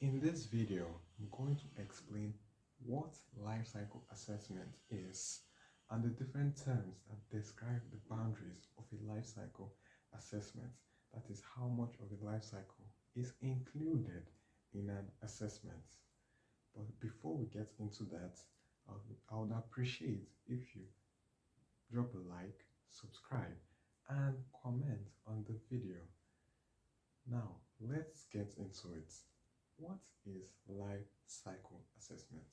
In this video, I'm going to explain what life cycle assessment is and the different terms that describe the boundaries of a life cycle assessment. That is how much of a life cycle is included in an assessment. But before we get into that, I would appreciate if you drop a like, subscribe, and comment on the video. Now, let's get into it. What is life cycle assessment?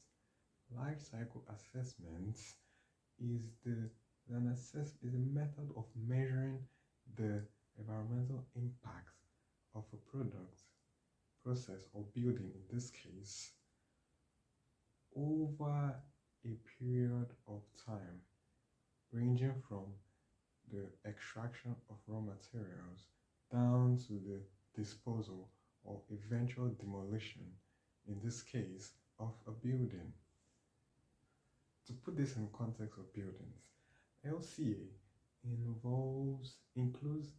Life cycle assessment is a method of measuring the environmental impact of a product, process, or building, in this case, over a period of time, ranging from the extraction of raw materials down to the disposal or eventual demolition, in this case, of a building. To put this in context of buildings, LCA includes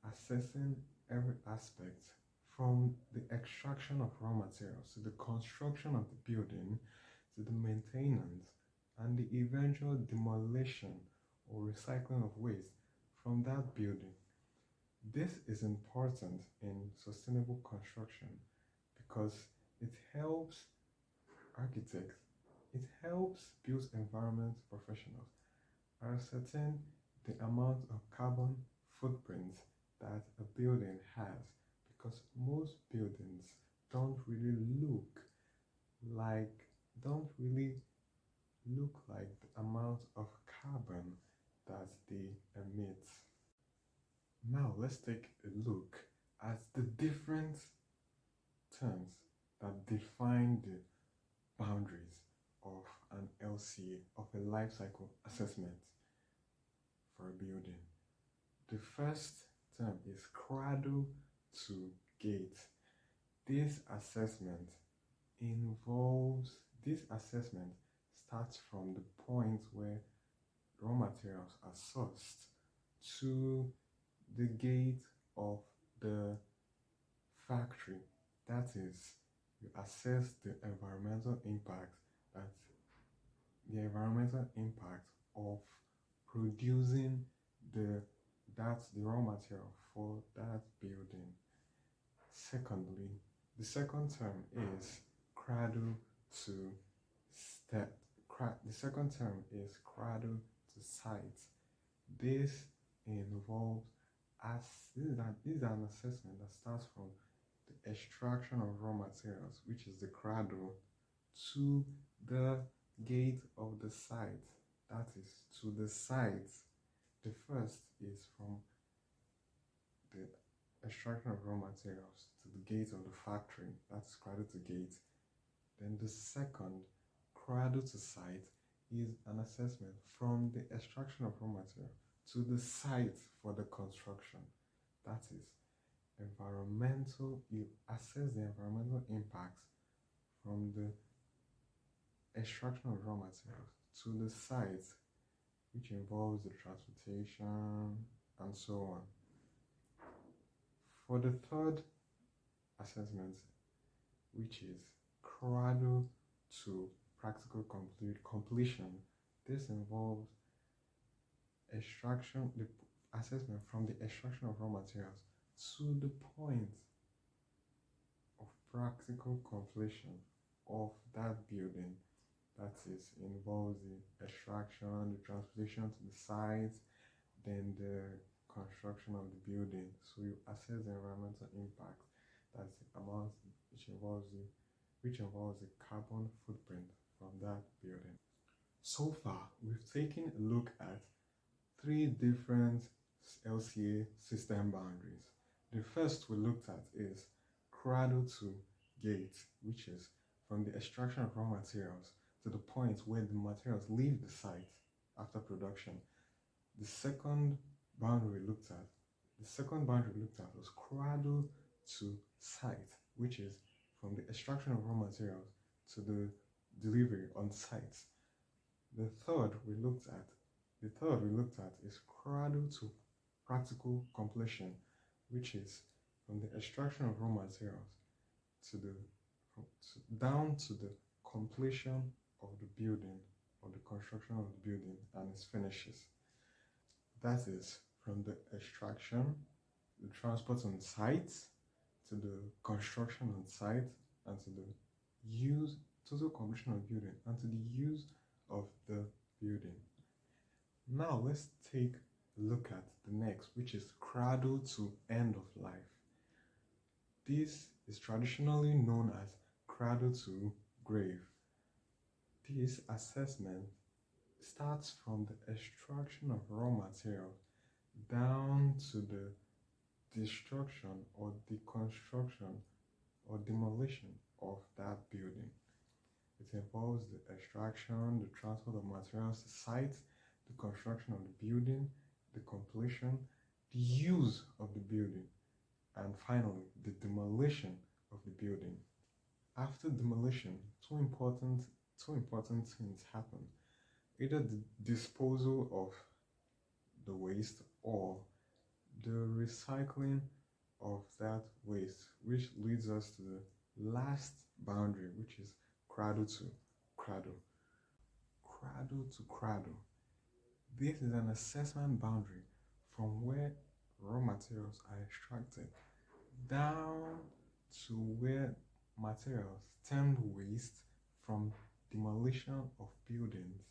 assessing every aspect from the extraction of raw materials to the construction of the building to the maintenance and the eventual demolition or recycling of waste from that building. This is important in sustainable construction because it helps architects, it helps build environment professionals ascertain the amount of carbon footprint that a building has, because most buildings don't really look like the amount of carbon that they emit. Now let's take a look at the different terms that define the boundaries of an LCA, of a life cycle assessment for a building. The first term is Cradle-to-Gate. This assessment starts from the point where raw materials are sourced to the gate of the factory. That is, you assess the environmental impact of producing the raw material for that building. Secondly, the second term is Cradle-to-Site. This involves this is an assessment that starts from the extraction of raw materials, which is the cradle, to the gate of the site, that is, to the site. The first is from the extraction of raw materials to the gate of the factory, that's Cradle-to-Gate. Then the second, Cradle-to-Site, is an assessment from the extraction of raw material to the site for the construction. That is, you assess the environmental impacts from the extraction of raw materials to the site, which involves the transportation and so on. For the third assessment, which is Cradle-to-Practical Completion, this involves the assessment from the extraction of raw materials to the point of practical completion of that building. That is, involves the extraction, the transportation to the site, then the construction of the building. So you assess the environmental impact, that's the amount which involves the carbon footprint from that building. So far, we've taken a look at 3 different LCA system boundaries. The first we looked at is Cradle-to-Gate, which is from the extraction of raw materials to the point where the materials leave the site after production. The second boundary we looked at was Cradle-to-Site, which is from the extraction of raw materials to the delivery on site. The third we looked at is Cradle-to-Practical Completion, which is from the extraction of raw materials to the down to the completion of the building or the construction of the building and its finishes. That is from the extraction, the transport on site, to the construction on site, and to the use, total completion of building, and to the use of the building. Now let's take a look at the next, which is cradle to end of life. This is traditionally known as Cradle-to-Grave. This assessment starts from the extraction of raw materials down to the destruction or deconstruction or demolition of that building. It involves the extraction, the transport of materials to site, the construction of the building, the completion, the use of the building, and finally the demolition of the building. After demolition, two important things happen. Either the disposal of the waste or the recycling of that waste, which leads us to the last boundary, which is cradle to cradle. Cradle to cradle. This is an assessment boundary from where raw materials are extracted down to where materials termed waste from demolition of buildings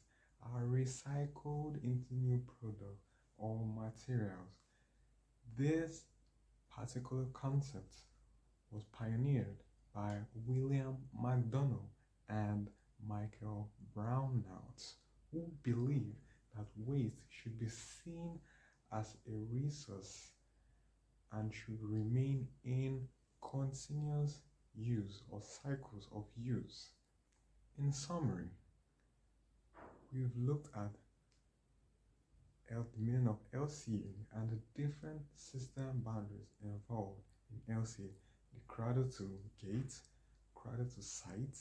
are recycled into new products or materials. This particular concept was pioneered by William McDonald and Michael Brownouts, who believed that waste should be seen as a resource and should remain in continuous use or cycles of use. In summary, we've looked at the meaning of LCA and the different system boundaries involved in LCA: the Cradle-to-Gate, Cradle-to-Site,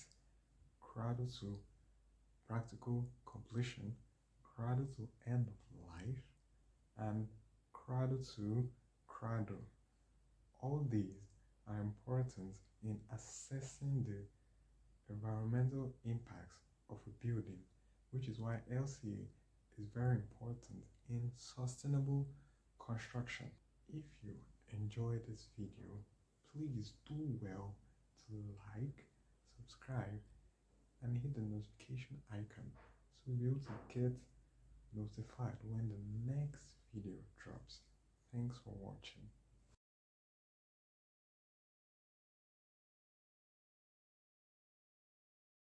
Cradle-to-Practical Completion, Cradle-to-End of Life, and Cradle-to-Cradle. All these are important in assessing the environmental impacts of a building, which is why LCA is very important in sustainable construction. If you enjoyed this video, please do well to like, subscribe, and hit the notification icon so you'll be able to get notified when the next video drops. Thanks for watching.